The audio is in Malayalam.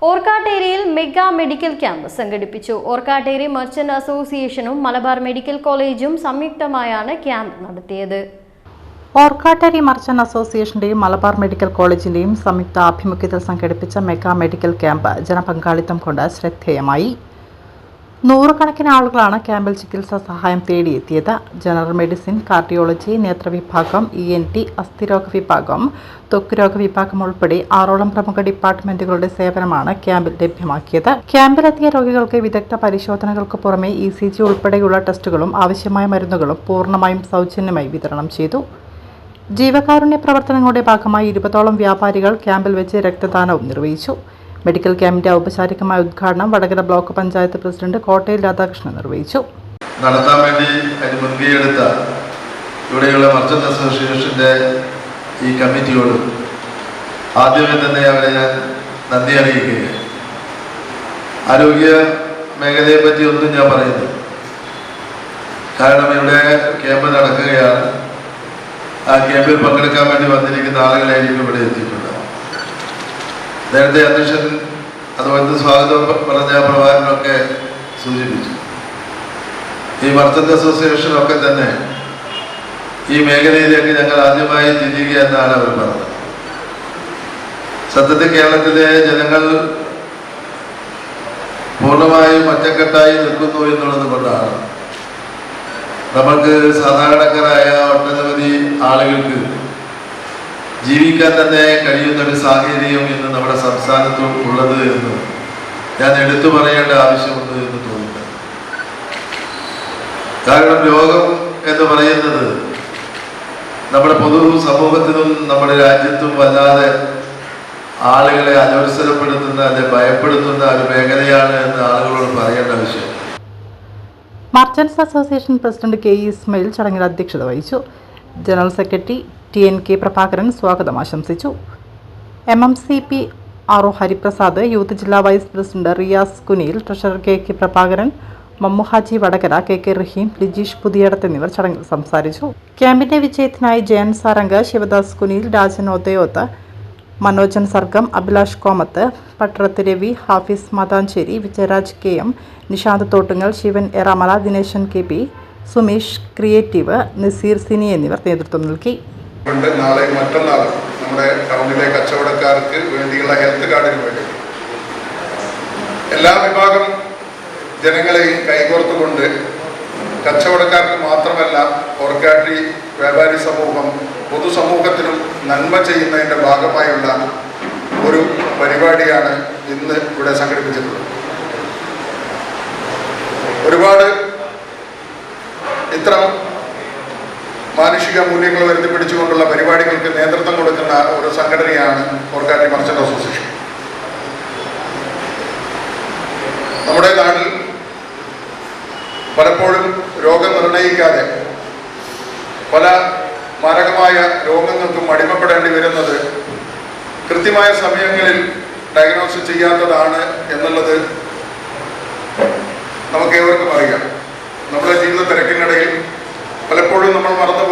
ഓർക്കാട്ടേരിയിൽ മെഗാ മെഡിക്കൽ ക്യാമ്പ് സംഘടിപ്പിച്ചു. ഓർക്കാട്ടേരി മർച്ചന്റ് അസോസിയേഷനും മലബാർ മെഡിക്കൽ കോളേജും സംയുക്തമായാണ് ക്യാമ്പ് നടത്തിയത്. ഓർക്കാട്ടേരി മർച്ചന്റ് അസോസിയേഷന്റെയും മലബാർ മെഡിക്കൽ കോളേജിന്റെയും സംയുക്ത ആഭിമുഖ്യത്തിൽ സംഘടിപ്പിച്ച മെഗാ മെഡിക്കൽ ക്യാമ്പ് ജനപങ്കാളിത്തം കൊണ്ട് ശ്രദ്ധേയമായി. നൂറുകണക്കിന് ആളുകളാണ് ക്യാമ്പിൽ ചികിത്സാ സഹായം തേടിയെത്തിയത്. ജനറൽ മെഡിസിൻ, കാർഡിയോളജി, നേത്രവിഭാഗം, ENT, അസ്ഥിരോഗ വിഭാഗം, ത്വക്ക് വിഭാഗം ഉൾപ്പെടെ 6ഓളം പ്രമുഖ ഡിപ്പാർട്ട്മെന്റുകളുടെ സേവനമാണ് ക്യാമ്പിൽ ലഭ്യമാക്കിയത്. ക്യാമ്പിലെത്തിയ രോഗികൾക്ക് വിദഗ്ധ പരിശോധനകൾക്ക് പുറമെ ECG ഉൾപ്പെടെയുള്ള ടെസ്റ്റുകളും ആവശ്യമായ മരുന്നുകളും പൂർണ്ണമായും സൗജന്യമായി വിതരണം ചെയ്തു. ജീവകാരുണ്യ പ്രവർത്തനങ്ങളുടെ ഭാഗമായി 20ഓളം വ്യാപാരികൾ ക്യാമ്പിൽ വെച്ച് രക്തദാനവും നിർവഹിച്ചു. മെഡിക്കൽ ക്യാമ്പിന്റെ ഔപചാരികമായ ഉദ്ഘാടനം വടകര ബ്ലോക്ക് പഞ്ചായത്ത് പ്രസിഡന്റ് കോട്ടയിൽ രാധാകൃഷ്ണൻ നിർവഹിച്ചു. നടത്താൻ വേണ്ടി മുൻകൈയെടുത്ത ഇവിടെയുള്ള മർച്ചന്റ് അസോസിയേഷന്റെ ഈ കമ്മിറ്റിയോട് ആദ്യമേ തന്നെ അവരെ ഞാൻ നന്ദി അറിയിക്കുകയാണ്. ആരോഗ്യ മേഖലയെ പറ്റി ഒന്നും ഞാൻ പറയുന്നു, കാരണം ഇവിടെ ക്യാമ്പ് നടക്കുകയാണ്. ആ ക്യാമ്പിൽ പങ്കെടുക്കാൻ വേണ്ടി വന്നിരിക്കുന്ന ആളുകളായിരിക്കും ഇവിടെ എത്തിയിട്ടുണ്ട്. നേരത്തെ അധ്യക്ഷൻ അതുപോലെ സ്വാഗതം പറഞ്ഞ പ്രഭാകരനൊക്കെ സൂചിപ്പിച്ചു. ഈ മർച്ചന്റ് അസോസിയേഷനൊക്കെ തന്നെ ഈ മേഖലയിലേക്ക് ഞങ്ങൾ ആദ്യമായി തിരിയുക എന്നാണ് അവർ പറഞ്ഞത്. സത്യത്തിൽ കേരളത്തിലെ ജനങ്ങൾ പൂർണ്ണമായും ഒറ്റക്കെട്ടായി നിൽക്കുന്നു എന്നുള്ളത് കൊണ്ടാണ് നമ്മൾക്ക് സാധാരണക്കാരായ ഒട്ടനവധി ആളുകൾക്ക് ജീവിക്കാൻ തന്നെ കഴിയുന്ന ഒരു സാഹചര്യം ഇന്ന് നമ്മുടെ സംസ്ഥാനത്തും ഉള്ളത് എന്ന് ഞാൻ എടുത്തു പറയേണ്ട ആവശ്യമുണ്ട് എന്ന് തോന്നുന്നു. കാരണം രോഗം എന്ന് പറയുന്നത് നമ്മുടെ പൊതു സമൂഹത്തിനും നമ്മുടെ രാജ്യത്തും വല്ലാതെ ആളുകളെ അലോത്സരപ്പെടുത്തുന്ന അല്ലെങ്കിൽ ഭയപ്പെടുത്തുന്ന ഒരു മേഖലയാണ് എന്ന് ആളുകളോട് പറയേണ്ട ആവശ്യം. Merchants association president KE Ismail ചടങ്ങിൽ അധ്യക്ഷത വഹിച്ചു. ജനറൽ സെക്രട്ടറി TNK പ്രഭാകരൻ സ്വാഗതം ആശംസിച്ചു. MMCP RO ഹരിപ്രസാദ്, യൂത്ത് ജില്ലാ vice president Riyas Kuniyil, treasurer KK Prabhakaran, Mammuhaji Vadakara, KK Raheem, Lijeesh Puthiyadath എന്നിവർ ചടങ്ങിൽ സംസാരിച്ചു. ക്യാമ്പിന്റെ വിജയത്തിനായി Jayan Sarang, Shivadas Kuniyil, Rajan Othayoth, Manojan Sargam, Abhilash Komath, Pattarath Ravi, Hafis Mathancheri, Vijayaraj KM, Nishanth Thottungal, Shivan Eramala, Dinesan KP, Sumesh creative, Naseer Cini എന്നിവർ നേതൃത്വം നൽകി. നാളെ മറ്റന്നാൾ നമ്മുടെ ടൗണിലെ കച്ചവടക്കാർക്ക് വേണ്ടിയുള്ള ഹെൽത്ത് കാർഡിന് വേണ്ടി എല്ലാ വിഭാഗം ജനങ്ങളെയും കൈകോർത്തുകൊണ്ട് കച്ചവടക്കാർക്ക് മാത്രമല്ല ഓർക്കാട്ടേരി വ്യാപാരി സമൂഹം പൊതുസമൂഹത്തിനും നന്മ ചെയ്യുന്നതിൻ്റെ ഭാഗമായുള്ള ഒരു പരിപാടിയാണ് ഇന്ന് ഇവിടെ സംഘടിപ്പിച്ചിട്ടുള്ളത്. ഒരുപാട് ഇത്തരം മാനുഷിക മൂല്യങ്ങൾ വരുത്തിപ്പിടിച്ചുകൊണ്ടുള്ള പരിപാടികൾക്ക് നേതൃത്വം കൊടുക്കുന്ന ഒരു സംഘടനയാണ് ഓർക്കാട്ടേരി മർച്ചന്റ് അസോസിയേഷൻ. നമ്മുടെ നാട്ടിൽ പലപ്പോഴും രോഗം നിർണയിക്കാതെ പല മാരകമായ രോഗങ്ങൾക്കും അടിമപ്പെടേണ്ടി വരുന്നത് കൃത്യമായ സമയങ്ങളിൽ ഡയഗ്നോസിസ് ചെയ്യാത്തതാണ് എന്നുള്ളത് നമുക്ക് ഏവർക്കും അറിയാം. നമ്മുടെ ജീവിത തിരക്കിനിടയിൽ പലപ്പോഴും നമ്മൾ മറന്നു